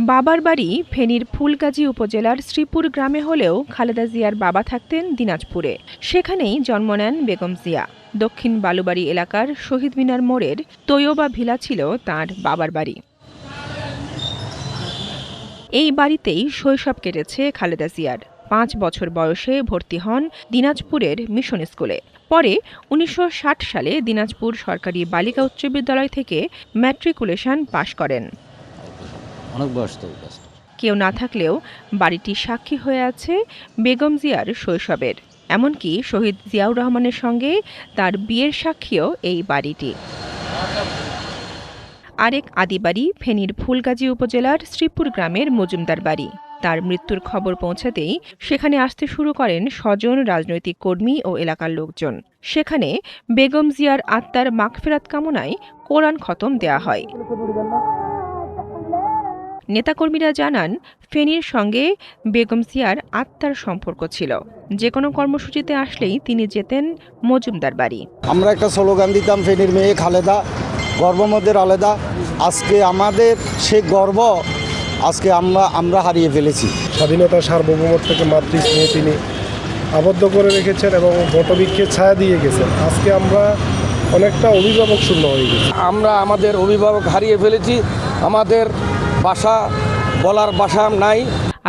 বাবার বাড়ি ফেনীর ফুলগাজী উপজেলার শ্রীপুর গ্রামে হলেও খালেদা জিয়ার বাবা থাকতেন দিনাজপুরে। সেখানেই জন্ম নেন বেগম জিয়া। দক্ষিণ বালুবাড়ি এলাকার শহীদ মিনার মোড়ের তৈয়বা ভিলা ছিল তাঁর বাবার বাড়ি। এই বাড়িতেই শৈশব কেটেছে খালেদা জিয়ার। ৫ বছর বয়সে ভর্তি হন দিনাজপুরের মিশন স্কুলে। পরে ১৯৬০ সালে দিনাজপুর সরকারি বালিকা উচ্চ বিদ্যালয় থেকে ম্যাট্রিকুলেশন পাশ করেন। কেউ না থাকলেও বাড়িটি সাক্ষী হয়ে আছে বেগম জিয়ার শৈশবের। এমনকি শহীদ জিয়াউর রহমানের সঙ্গে তার বিয়ের সাক্ষীও এই বাড়িটি। আরেক আদি বাড়ি ফেনীর ফুলগাজী উপজেলার শ্রীপুর গ্রামের মজুমদার বাড়ি। তার মৃত্যুর খবর পৌঁছাতেই সেখানে আসতে শুরু করেন স্বজন, রাজনৈতিক কর্মী ও এলাকার লোকজন। সেখানে বেগম জিয়ার আত্মার মাগফিরাত কামনায় কোরআন খতম দেয়া হয়। নেতাকর্মীরা জানান, ফেনীর সঙ্গে বেগম জিয়ার আত্মার সম্পর্ক ছিল। যে কোনো কর্মসূচিতে আসলেই তিনি যেতেন মজুমদার বাড়ি। আমরা একটা স্লোগান দিতাম, ফেনীর মেয়ে খালেদা, গর্বমদের আলাদা। আজকে আমাদের সে গর্ব আজকে আমরা হারিয়ে ফেলেছি। স্বাধীনতা সার্বভৌমত্বকে মাতৃস্নেহে তিনি আবদ্ধ করে রেখেছেন এবং বটবৃক্ষের ছায়া দিয়ে গেছেন। আজকে আমরা অনেকটা অভিভাবক শূন্য হয়ে গেছি। আমরা আমাদের অভিভাবক হারিয়ে ফেলেছি। আমাদের ভাষা বলার ভাষা নাই।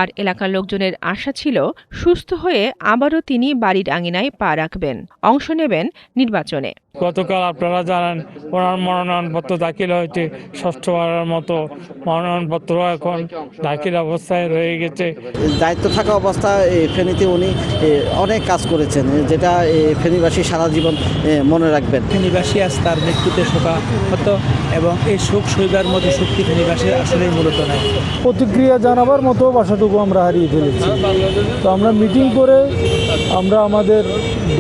আর এলাকার লোকজনের আশা ছিল সুস্থ হয়ে আবারও তিনি বাড়ির আঙিনায় পা রাখবেন, অংশ নেবেন নির্বাচনে। গতকাল আপনারা জানেন ওনার মনোনয়নপত্র দাখিল হয়েছে। ষষ্ঠবারের মতো মনোনয়নপত্র এখন দাখিল অবস্থায় রয়ে গেছে। দায়িত্ব থাকা অবস্থায় ফেনীতে উনি অনেক কাজ করেছেন, যেটা ফেনীবাসী সারা জীবন মনে রাখবেন। ফেনীবাসী আজ তার মৃত্যুতে শোকাহত এবং এই শোক সইবার মতো শক্তি ফেনীবাসীর আসলেই মূলত নাই। প্রতিক্রিয়া জানাবার মতো ভাষাটুকু আমরা হারিয়ে ফেলেছি। তো আমরা মিটিং করে আমরা আমাদের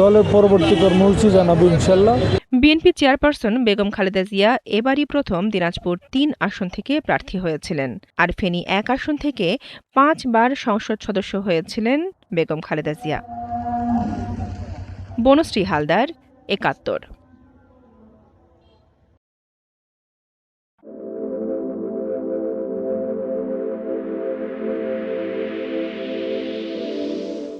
দলের পরবর্তী কর্মসূচি জানাবো ইনশাল্লাহ। বিএনপি চেয়ারপারসন বেগম খালেদা জিয়া এবারই প্রথম দিনাজপুর ৩ আসন থেকে প্রার্থী হয়েছিলেন। আর ফেনী ১ আসন থেকে ৫ বার সংসদ সদস্য হয়েছিলেন বেগম খালেদা জিয়া। বনশ্রী হালদার, ৭১।